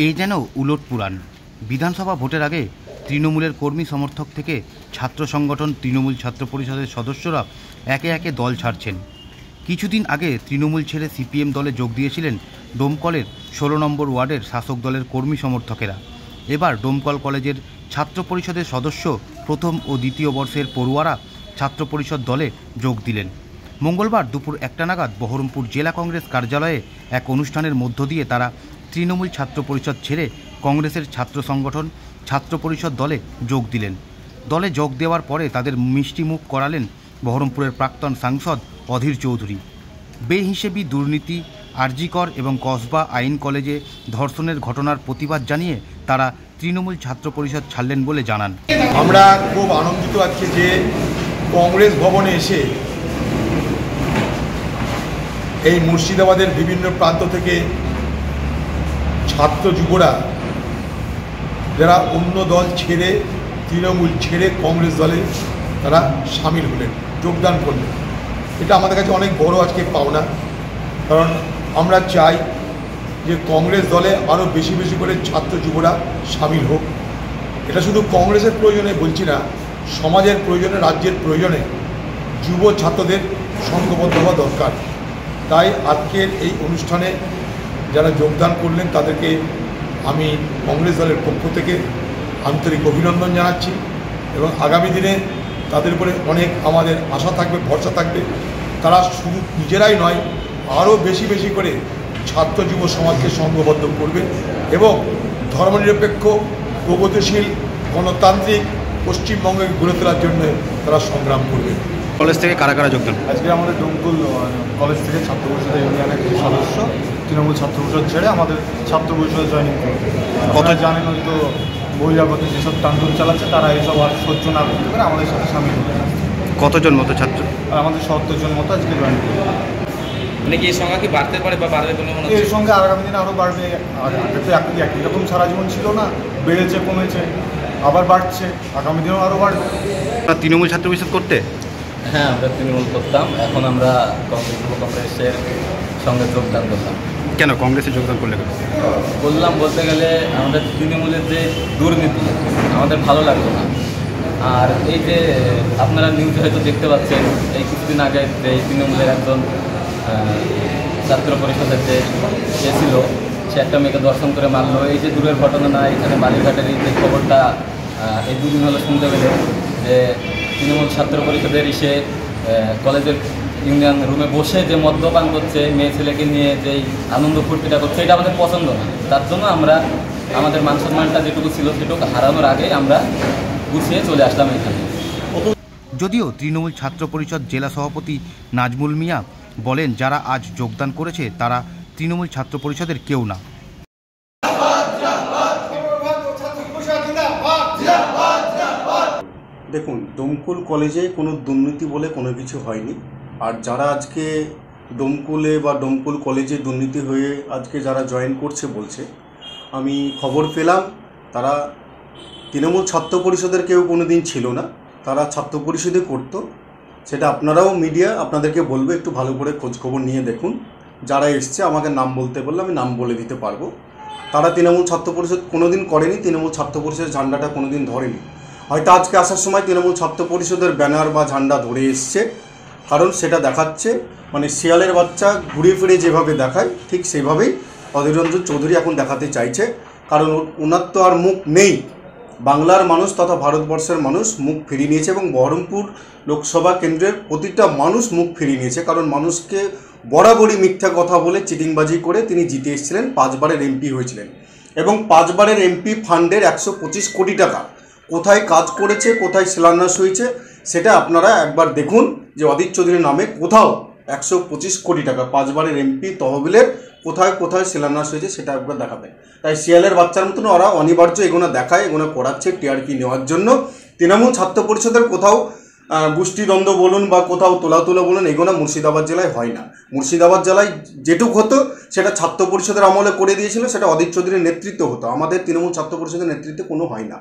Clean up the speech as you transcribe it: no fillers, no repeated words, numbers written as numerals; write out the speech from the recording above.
এই যেন উলট পুরাণ। বিধানসভা ভোটের আগে তৃণমূলের কর্মী সমর্থক থেকে ছাত্র সংগঠন তৃণমূল ছাত্র পরিষদের সদস্যরা একে একে দল ছাড়ছেন। কিছুদিন আগে তৃণমূল ছেড়ে সিপিএম দলে যোগ দিয়েছিলেন ডোমকলের 16 নম্বর ওয়ার্ডের শাসক দলের কর্মী সমর্থকেরা। এবার ডোমকল কলেজের ছাত্র পরিষদের সদস্য প্রথম ও দ্বিতীয় বর্ষের পড়ুয়ারা ছাত্র পরিষদ দলে যোগ দিলেন। মঙ্গলবার দুপুর 1টা নাগাদ বহরমপুর জেলা কংগ্রেস কার্যালয়ে এক অনুষ্ঠানের মধ্য দিয়ে তারা তৃণমূল ছাত্র পরিষদ ছেড়ে কংগ্রেসের ছাত্র সংগঠন ছাত্র পরিষদ দলে যোগ দিলেন। দলে যোগ দেওয়ার পরে তাদের মিষ্টি মুখ করালেন বহরমপুরের প্রাক্তন সাংসদ অধীর চৌধুরী। বেহিসেবি দুর্নীতি, আরজিকর এবং কসবা আইন কলেজে ধর্ষণের ঘটনার প্রতিবাদ জানিয়ে তারা তৃণমূল ছাত্র পরিষদ ছাড়লেন বলে জানান। আমরা খুব আনন্দিত আছি যে কংগ্রেস ভবনে এসে এই মুর্শিদাবাদের বিভিন্ন প্রান্ত থেকে ছাত্র যুবরা যারা অন্য দল ছেড়ে তৃণমূল ছেড়ে কংগ্রেস দলে তারা সামিল হলেন, যোগদান করলেন। এটা আমাদের কাছে অনেক বড় আজকে পাওনা, কারণ আমরা চাই যে কংগ্রেস দলে আরও বেশি বেশি করে ছাত্র যুবরা সামিল হোক। এটা শুধু কংগ্রেসের প্রয়োজনে বলছি না, সমাজের প্রয়োজনে, রাজ্যের প্রয়োজনে যুব ছাত্রদের সংঘবদ্ধ হওয়া দরকার। তাই আজকের এই অনুষ্ঠানে যারা যোগদান করলেন তাদেরকে আমি কংগ্রেস দলের পক্ষ থেকে আন্তরিক অভিনন্দন জানাচ্ছি এবং আগামী দিনে তাদের উপরে অনেক আমাদের আশা থাকবে, ভরসা থাকবে। তারা শুধু নিজেরাই নয়, আরও বেশি বেশি করে ছাত্র যুব সমাজকে সংঘবদ্ধ করবে এবং ধর্মনিরপেক্ষ, প্রগতিশীল, গণতান্ত্রিক পশ্চিমবঙ্গকে গড়ে তোলার জন্য তারা সংগ্রাম করবে। কলেজ থেকে কারা কারা যোগদান? আজকে আমাদের ডোমকল কলেজ থেকে ছাত্র পরিষদের ইউনিয়নের কিছু সদস্য তৃণমূল ছাত্র পরিষদ ছেড়ে আমাদের ছাত্র পরিষদে জয়েনিং করবে। কথা জানেন হয়তো বহিরাগত যেসব টান্দুল চালাচ্ছে তারা এইসব আর সহ্য না করতে পারে আমাদের সাথে সামিল হবে। কতজন মতো ছাত্র? আর আমাদের 70 জন মতো আজকে জয়েন করবে। মানে কি এই সংখ্যা কি বাড়তে পারে বা বাড়বে বলে মনে হচ্ছে? এর সঙ্গে আগামী দিনে আরও বাড়বে। আগে তো একই রকম সারা জীবন ছিল না, বেড়েছে কমেছে আবার বাড়ছে, আগামী দিনেও আরও বাড়বে। তৃণমূল ছাত্র পরিষদ করতে? হ্যাঁ, আমরা তৃণমূল করতাম, এখন আমরা কংগ্রেসের সঙ্গে যোগদান করলাম। কেন কংগ্রেসে যোগদান করলে? বললাম বলতে গেলে আমাদের তৃণমূলের যে দুর্নীতি আমাদের ভালো লাগতো না। আর এই যে আপনারা নিউজে হয়তো দেখতে পাচ্ছেন, এই কিছুদিন আগে যে তৃণমূলের একজন ছাত্র পরিষদের যে ছিল, সে একটা মেয়েকে দর্শন করে মারলো। এই যে দূরের ঘটনা না, এখানে বালিঘাটের এই যে খবরটা এই দুদিন হলো শুনতে পেলে যে তৃণমূল ছাত্র পরিষদের এসে কলেজের ইউনিয়ন রুমে বসে যে মদ্যপান করছে, মেয়ে ছেলেকে নিয়ে যেই আনন্দ ফুর্তিটা করছে, এটা আমাদের পছন্দ না। তার জন্য আমরা আমাদের মান সম্মানটা যেটুকু ছিল সেটুকু হারানোর আগে আমরা গুছিয়ে চলে আসলাম এখানে। যদিও তৃণমূল ছাত্র পরিষদ জেলা সভাপতি নাজমুল মিয়া বলেন, যারা আজ যোগদান করেছে তারা তৃণমূল ছাত্র পরিষদের কেউ না। দেখুন, ডোমকল কলেজে কোনো দুর্নীতি বলে কোনো কিছু হয়নি। আর যারা আজকে ডোমকলে বা ডোমকল কলেজে দুর্নীতি হয়ে আজকে যারা জয়েন করছে বলছে, আমি খবর পেলাম তারা তৃণমূল ছাত্র পরিষদের কেউ কোনো দিন ছিল না, তারা ছাত্র পরিষদে করতো। সেটা আপনারাও মিডিয়া আপনাদেরকে বলবে, একটু ভালো করে খোঁজখবর নিয়ে দেখুন। যারা এসছে আমাকে নাম বলতে বললে আমি নাম বলে দিতে পারবো। তারা তৃণমূল ছাত্র পরিষদ কোনো দিন করেনি, তৃণমূল ছাত্র পরিষদের ঝান্ডাটা কোনো দিন ধরেনি। হয়তো আজকে আসার সময় তৃণমূল ছাত্র পরিষদের ব্যানার বা ঝান্ডা ধরে এসছে, কারণ সেটা দেখাচ্ছে মানে শিয়ালের বাচ্চা ঘুরে ফিরে যেভাবে দেখায় ঠিক সেভাবেই অধীর রঞ্জন চৌধুরী এখন দেখাতে চাইছে। কারণ ওনার তো আর মুখ নেই। বাংলার মানুষ তথা ভারতবর্ষের মানুষ মুখ ফিরিয়ে নিয়েছে এবং বহরমপুর লোকসভা কেন্দ্রের প্রতিটা মানুষ মুখ ফিরিয়ে নিয়েছে। কারণ মানুষকে বরাবরই মিথ্যা কথা বলে চিটিংবাজি করে তিনি জিতে এসেছিলেন, 5 বারের এমপি হয়েছিলেন এবং 5 বারের এমপি ফান্ডের 125 কোটি টাকা কোথায় কাজ করেছে, কোথায় শিলান্যাস হয়েছে সেটা আপনারা একবার দেখুন যে অধীর চৌধুরীর নামে কোথাও 125 কোটি টাকা 5 বারের এমপি তহবিলের কোথায় কোথায় শিলান্যাস হয়েছে সেটা একবার দেখাবেন। তাই শিয়ালের বাচ্চার মতন ওরা অনিবার্য এগুলো দেখায়, এগুলো করাচ্ছে টিআরপি নেওয়ার জন্য। তৃণমূল ছাত্র পরিষদের কোথাও গোষ্ঠীদ্বন্দ্ব বলুন বা কোথাও তোলাতুলো বলুন, এগুলো মুর্শিদাবাদ জেলায় হয় না। মুর্শিদাবাদ জেলায় যেটুক হতো সেটা ছাত্র পরিষদের আমলে করে দিয়েছিল, সেটা অধীর চৌধুরীর নেতৃত্ব হতো। আমাদের তৃণমূল ছাত্র পরিষদের নেতৃত্বে কোনো হয় না।